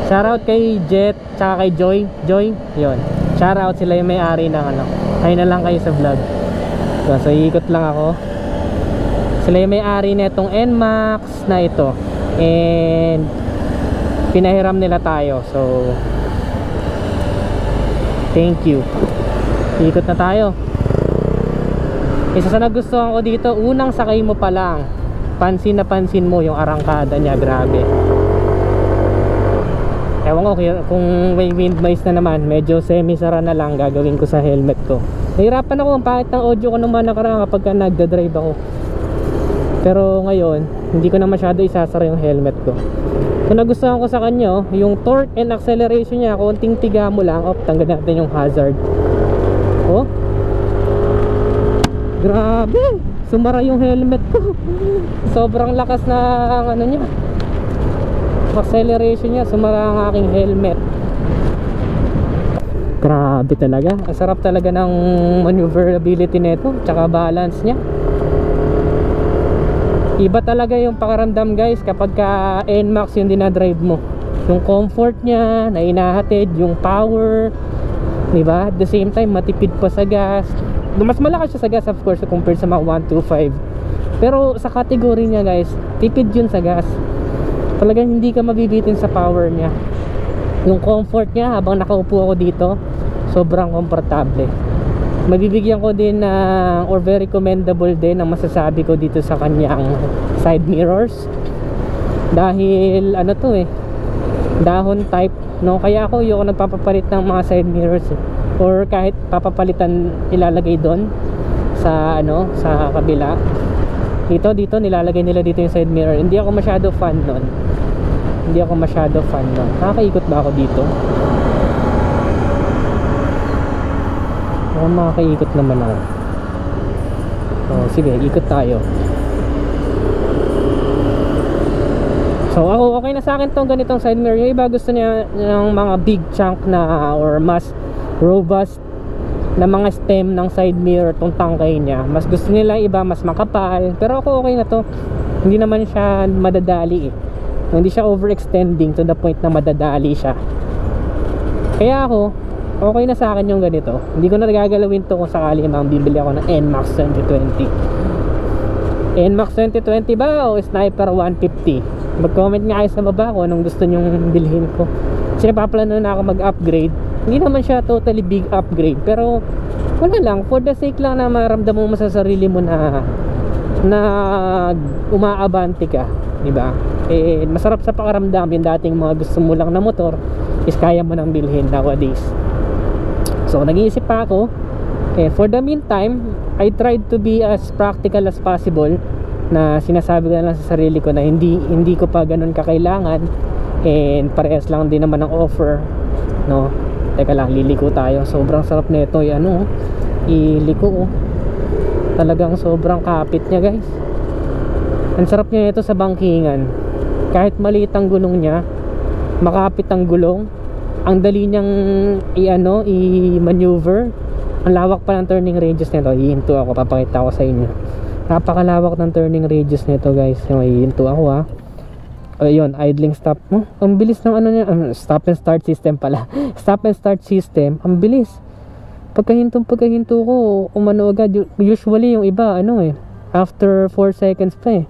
Shoutout kay Jet tsaka kay Joy yun, shoutout, sila yung may-ari ng ano. Ay na lang kayo sa vlog. So iikot lang ako. Sila yung may-ari na itong NMAX na ito, and pinahiram nila tayo. So thank you. Ikot na tayo. Isa sa nagustuhan ko dito, unang sakay mo pa lang, pansin na pansin mo yung arangkada niya. Grabe. Ewan ko kung may wind noise na naman, medyo semi-sara na lang gagawin ko sa helmet ko. Nahirapan ako kung bakit ng audio ko naman nakaraan kapag nagdadrive ako. Pero ngayon, hindi ko na masyado isasara yung helmet ko. Kung nagustuhan ko sa kanya, yung torque and acceleration niya, konting tiga mo lang. Tanggal natin yung hazard. Oh, grabe, sumara yung helmet ko. Sobrang lakas na ano niya, acceleration niya, sumara ang aking helmet. Grabe talaga. Ang sarap talaga ng maneuverability nito, tsaka balance niya. Iba talaga yung pakaramdam guys kapag ka NMAX yung dinadrive mo. Yung comfort niya na inahatid, yung power, diba? At the same time matipid pa sa gas. Mas malakas siya sa gas of course compared sa mga 125. Pero sa category niya guys, tipid yun sa gas. Talagang hindi ka mabibitin sa power niya. Yung comfort niya habang nakaupo ako dito, sobrang komportable. Mabibigyan ko din or very commendable din ang masasabi ko dito sa kanyang side mirrors. Dahil ano to dahon type, no? Kaya ako yung nagpapapalit ng mga side mirrors or kahit papapalitan ilalagay doon sa ano, sa kabila. Dito nilalagay nila dito yung side mirror. Hindi ako masyado fan nun. Nakakaikot ba ako dito? Makakaikot naman ako. Sige, ikot tayo. So ako, okay na sa akin tong ganitong side mirror. Yung iba gusto niya ng mga big chunk na or mas robust na mga stem ng side mirror tong tangkay niya. Mas gusto nila iba mas makapal. Pero ako okay na to. Hindi naman siya madadali Hindi siya overextending to the point na madadali siya. Kaya ako, okay na sa akin yung ganito. Hindi ko na nagagalawin to kung sakali mang bibili ako ng NMAX 2020. NMAX 2020 ba o Sniper 150? Mag-comment nga kayo sa baba kung anong gusto nyong bilhin ko. Kasi napaplano na ako mag-upgrade. Hindi naman siya totally big upgrade, pero wala lang, for the sake lang na maramdaman mo sa sarili mo na umaabante ka, diba? Masarap sa pakaramdam yung dating mga gusto mo lang na motor is kaya mo nang bilhin nowadays. So nag-iisip pa ako, for the meantime I tried to be as practical as possible, na sinasabi ko na lang sa sarili ko na hindi ko pa ganun kakailangan, and parehas lang din naman ang offer, no? Teka lang, liliko tayo. Sobrang sarap nito, iliko talagang sobrang kapit niya guys. Ang sarap niya ito sa bangkingan. Kahit maliit ang gulong niya, makapit ang gulong, ang dali niyang i-maneuver. Ang lawak pa ng turning radius nito. Hihinto ako, papakita ko sa inyo. Napakalawak ng turning radius nito guys. Hihinto ako yun, idling stop mo. Ang bilis ng ano niya, stop and start system pala. Stop and start system, ang bilis. Pagkahinto ko, umano agad. Usually yung iba after 4 seconds pa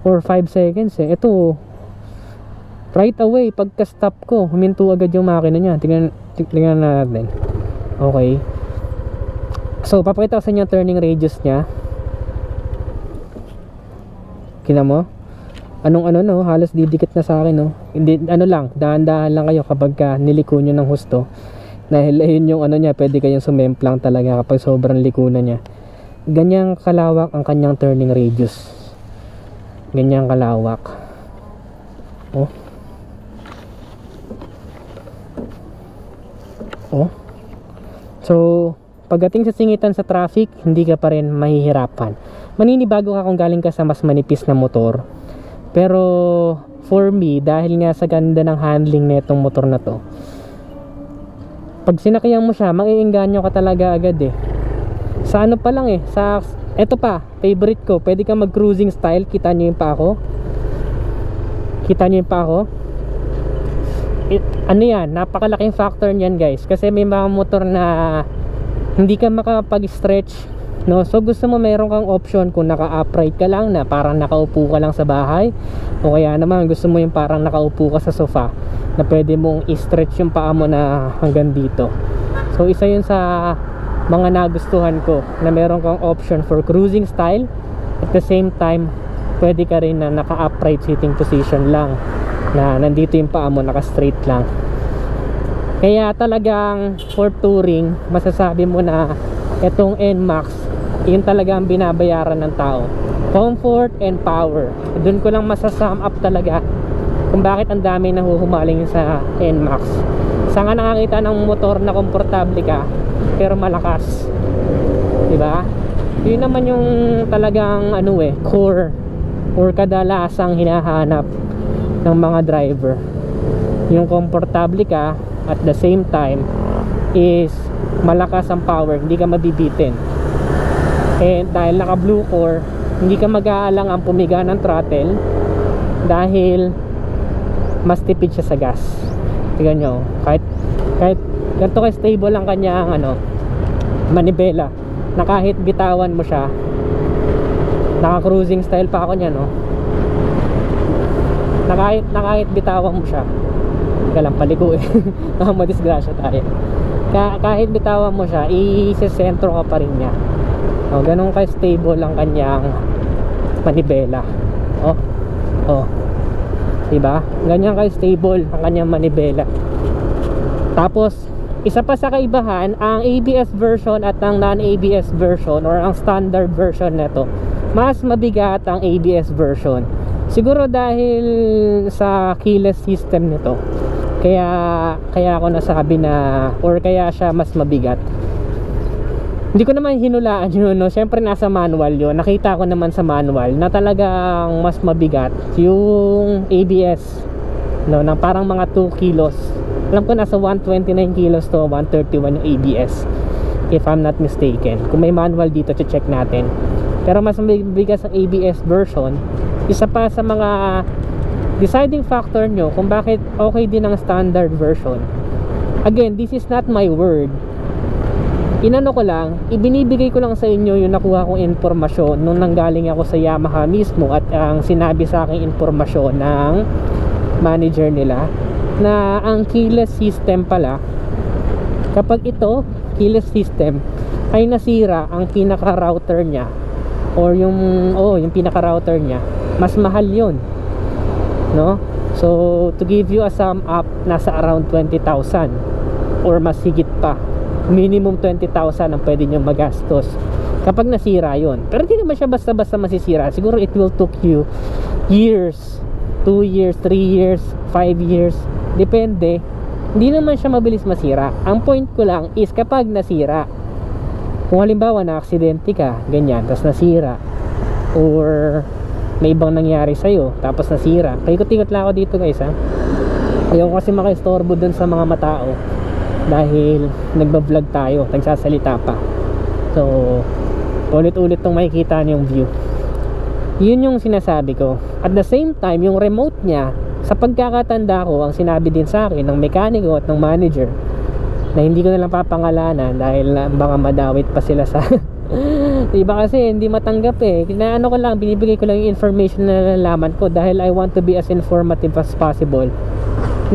or 5 seconds Ito right away, pagka stop ko, huminto agad yung makina niya. Tingnan natin. Okay. So, papakita ko sa inyo turning radius niya. Kina mo? Halos didikit na sa akin, Hindi, lang, dahan-dahan lang kayo kapag niliko nyo ng husto. Dahil ayun yung niya, pwede kayong sumemplang talaga kapag sobrang liko na niya. Ganyang kalawak ang kanyang turning radius. Ganyang kalawak. So, pagdating sa singitan sa traffic, hindi ka pa rin mahihirapan. Maninibago ka kung galing ka sa mas manipis na motor. Pero for me, dahil nga sa ganda ng handling na itong motor na to, pag sinakyan mo siya, maiengganyo ka talaga agad sa pa lang sa eto pa, favorite ko, pwede ka mag cruising style. Kita nyo yung pa ako? ano yan, napakalaking factor niyan guys, kasi may mga motor na hindi ka makapag-stretch, no? So gusto mo meron kang option kung naka-upright ka lang, na parang nakaupo ka lang sa bahay, o kaya naman gusto mo yung parang nakaupo ka sa sofa na pwede mong i-stretch yung paa mo na hanggang dito. So isa yun sa mga nagustuhan ko, na meron kang option for cruising style, at the same time pwede ka rin na naka-upright sitting position lang, na nandito yung paa mo, naka-straight lang. Kaya talagang for touring, masasabi mo na itong NMAX, yun talaga ang binabayaran ng tao, comfort and power. Doon ko lang masasum up talaga kung bakit ang dami nahuhumaling sa NMAX. Saan nga nakakita ng motor na komportable ka pero malakas, diba? Yun naman yung talagang ano core or kadalasang hinahanap ng mga driver, yung komportable ka at the same time is malakas ang power, hindi ka mabibitin. And dahil naka blue core, hindi ka mag-aalang ang pumiga ng throttle dahil mas tipid siya sa gas. Tignan nyo, kahit ganito ka stable ang kanyang manibela, na kahit bitawan mo siya, naka cruising style pa ako niya, no? na kahit bitawan mo siya, galang paliko madisgrasya tayo. Kahit bitawan mo siya, isesentro ka pa rin niya. Ganun ka stable ang kanyang manibela. Diba? Ganyan ka stable ang kanyang manibela. Tapos isa pa sa kaibahan, ang ABS version at ang non-ABS version or ang standard version nito, mas mabigat ang ABS version. Siguro dahil sa keyless system nito, kaya ako nasabi na, or kaya siya mas mabigat. Hindi ko naman hinulaan yun, no? Siyempre nasa manual yun. Nakita ko naman sa manual na talagang mas mabigat yung ABS, no? Ng parang mga 2 kilos. Alam ko nasa 129 kilos to 131 yung ABS, if I'm not mistaken. Kung may manual dito, check natin. Pero mas mabigat ang ABS version. Isa pa sa mga deciding factor nyo kung bakit okay din ang standard version. Again, this is not my word. Inano ko lang, ibinibigay ko lang sa inyo yung nakuha kong informasyon nung nanggaling ako sa Yamaha mismo, at ang sinabi sa aking informasyon ng manager nila, na ang keyless system pala, kapag ito keyless system ay nasira ang pinaka router nya, or yung pinaka router nya, mas mahal yun, no? So to give you a sum up, nasa around 20,000 or mas higit pa. Minimum 20,000 ang pwede nyo magastos kapag nasira yon. Pero hindi naman siya basta-basta masisira. Siguro it will took you years, 2 years, 3 years, 5 years, depende. Hindi naman siya mabilis masira. Ang point ko lang is kapag nasira, kung halimbawa na aksidente ka, ganyan, tapos nasira, or may ibang nangyari sa'yo tapos nasira, paikot-ikot lang ako dito guys, ha. Ayaw kasi makaistorbo dun sa mga matao dahil nagbablog tayo, nagsasalita pa. So ulit-ulit tong makikita niyong view. Yun yung sinasabi ko. At the same time, yung remote niya, sa pagkakatanda ko, ang sinabi din sa akin ng mekaniko at ng manager, na hindi ko nalang papangalanan dahil baka madawit pa sila sa iba, kasi hindi matanggap na ano ko lang, binibigay ko lang yung information na nalaman ko dahil I want to be as informative as possible,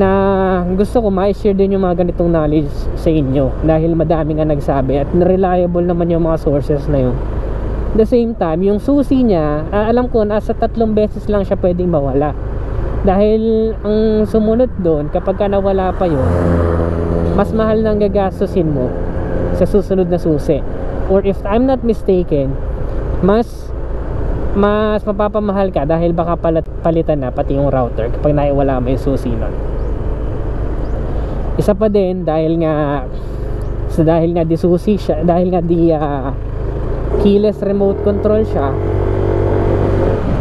na gusto ko ma-share din yung mga ganitong knowledge sa inyo dahil madami nga nagsabi at reliable naman yung mga sources na yun. At the same time, yung susi niya, alam ko nasa 3 beses lang siya pwedeng mawala, dahil ang sumunod doon, kapag ka nawala pa yun, mas mahal nang gagastusin mo sa susunod na susi, or if I'm not mistaken, mas mapapamahal ka dahil baka palitan na pati yung router kapag naiwala mo yung susi nun. Isa pa din, dahil nga disusi siya, dahil nga keyless remote control siya,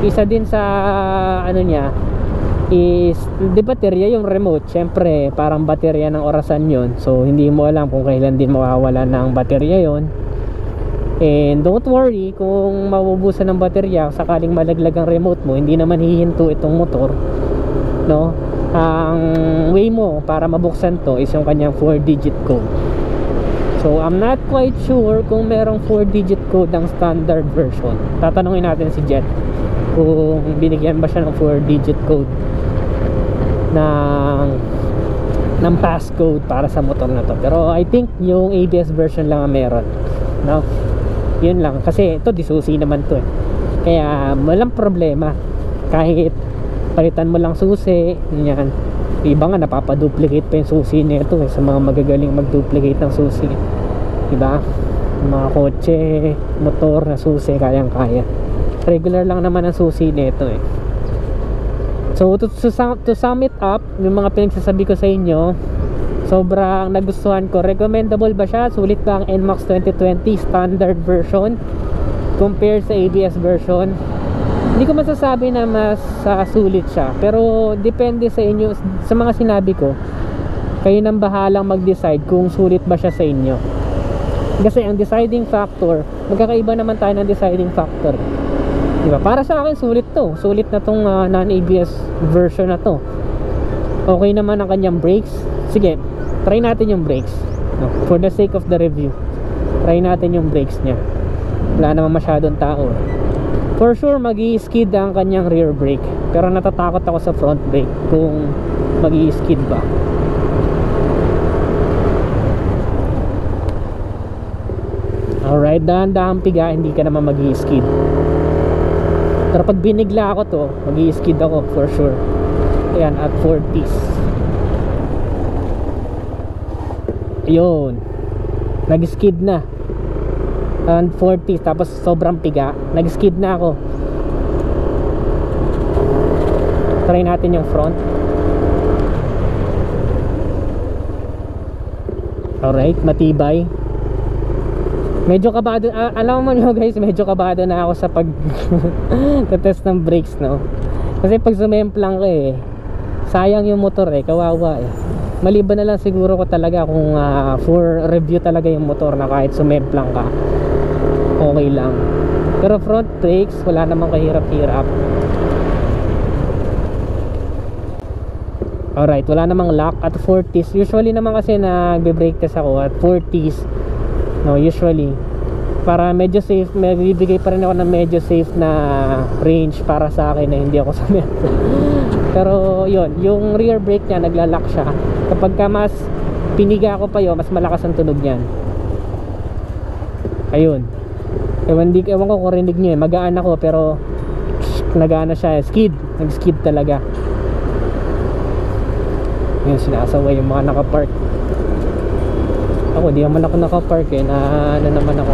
isa din sa ano niya is di baterya yung remote. Syempre parang baterya ng orasan yon, so hindi mo alam kung kailan din mawawala ng baterya yon. And don't worry kung mabubusan ng baterya sakaling malaglag ang remote mo, hindi naman hihinto itong motor, no? ang way mo para mabuksan to is yung kanyang 4-digit code. So I'm not quite sure kung merong 4-digit code ang standard version. Tatanungin natin si Jet kung binigyan ba siya ng 4-digit code ng passcode para sa motor na to. Pero I think yung ABS version lang ang meron, no? Yun lang, kasi ito disusi naman to eh. Kaya walang problema kahit palitan mo lang susi, yan. Iba nga napapaduplicate pa yung susi nito eh, sa mga magagaling magduplicate ng susi, diba? Mga kotse, motor na susi, kayang kaya. Regular lang naman ang susi nito eh. So to sum it up, yung mga pinagsasabi ko sa inyo, sobrang nagustuhan ko. Recommendable ba siya? Sulit ba ang NMAX 2020 standard version compared sa ABS version? Hindi ko masasabi na mas sulit siya, pero depende sa inyo, sa mga sinabi ko. Kayo nang bahalang mag-decide kung sulit ba siya sa inyo. Kasi ang deciding factor, magkakaiba naman tayo ng deciding factor, diba? Para sa akin sulit to. Sulit na tong non-ABS version na to. Okay naman ang kanyang brakes. Sige, try natin yung brakes, no? For the sake of the review, try natin yung brakes nya. Wala naman masyadong tao. For sure mag-i-skid ang kanyang rear brake, pero natatakot ako sa front brake kung mag-i-skid ba. Alright, dahan-dahan piga, hindi ka naman mag-i-skid. Pero pag binigla ako to, mag-i-skid ako for sure. Ayan, at 40s. Ayun, nag-skid na. And 40s, tapos sobrang piga, nag-skid na ako. Try natin yung front. Alright, matibay. Medyo kabado, alam mo nyo guys, medyo kabado na ako sa pag test ng brakes, no? Kasi pag sumemplang ka eh, sayang yung motor eh, kawawa eh. Maliban na lang siguro ko talaga kung for review talaga yung motor na kahit sumemplang ka, okay lang. Pero front brakes, wala namang kahirap-hirap. Alright, wala namang lock at 40s. Usually naman kasi nagbe-brake test ako at 40s, no, usually para medyo safe, magbibigay pa rin ako ng medyo safe na range para sa akin na hindi ako sumemplang. Pero yun, yung rear brake nya nagla-lock siya. Kapag ka mas piniga ko pa yun, mas malakas ang tunog nyan. Ayun. Ewan ko kung rinig nyo eh. Magaan ako pero nag-ano siya, skid. Nag-skid talaga. Yun, sinasaway yung mga nakapark. Ako, di naman ako nakapark eh. Ano naman ako.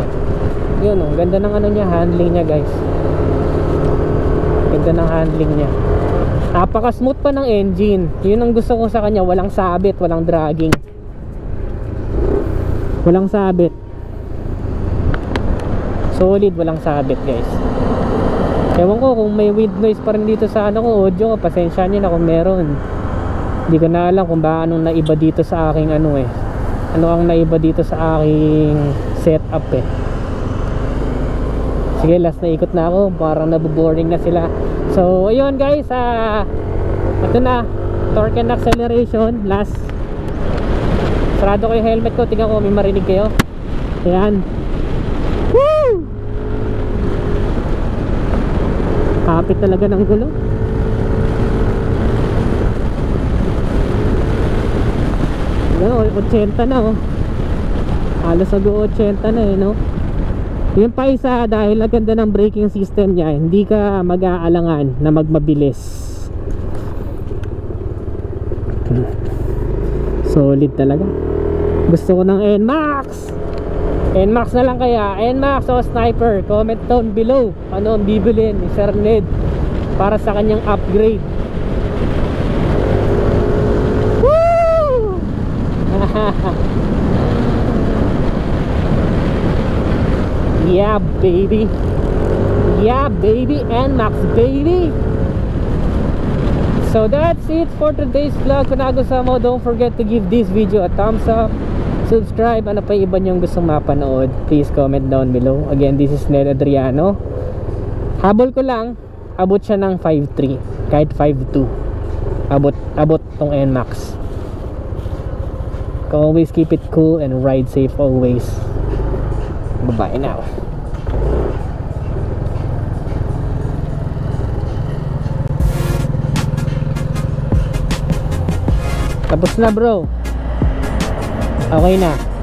Yun, oh, ganda ng ano niya, handling niya guys. Ganda ng handling niya. Napaka smooth pa ng engine. Yun ang gusto ko sa kanya. Walang sabit, walang dragging. Walang sabit. Solid, walang sabit guys. Ewan ko kung may wind noise pa rin dito sa ano ko, audio ko, pasensya nyo na kung meron. Hindi ko na alam kung ba anong naiba dito sa aking ano eh. Ano ang naiba dito sa aking setup eh. Sige, last na ikot na ako, parang naboboring na sila. So ayun guys, ito na, torque and acceleration. Last, sarado ko yung helmet ko, tingnan ko may marinig kayo. Ayan. Woo! Kapit talaga ng gulo. Ayan, 80 na oh. Halos mag-80 na eh, no? Yun pa isa, dahil ang ganda ng braking system niya, hindi ka mag-aalangan na magmabilis. Solid talaga. Gusto ko ng NMAX. NMAX na lang kaya. NMAX o Sniper, comment down below ano ang bibilin ni Sir Ned para sa kanyang upgrade. Woo! Yeah baby. Yeah baby, NMAX baby. So that's it for today's vlog. Kung nagustuhan mo, don't forget to give this video a thumbs up, subscribe. Ano pa yung iba nyong gustong mapanood, please comment down below. Again, this is Ned Adriano. Habol ko lang, abot siya ng 5'3", kahit 5'2". abot tong NMAX. Always keep it cool and ride safe always. Bye now. Tapos na bro. Okay na.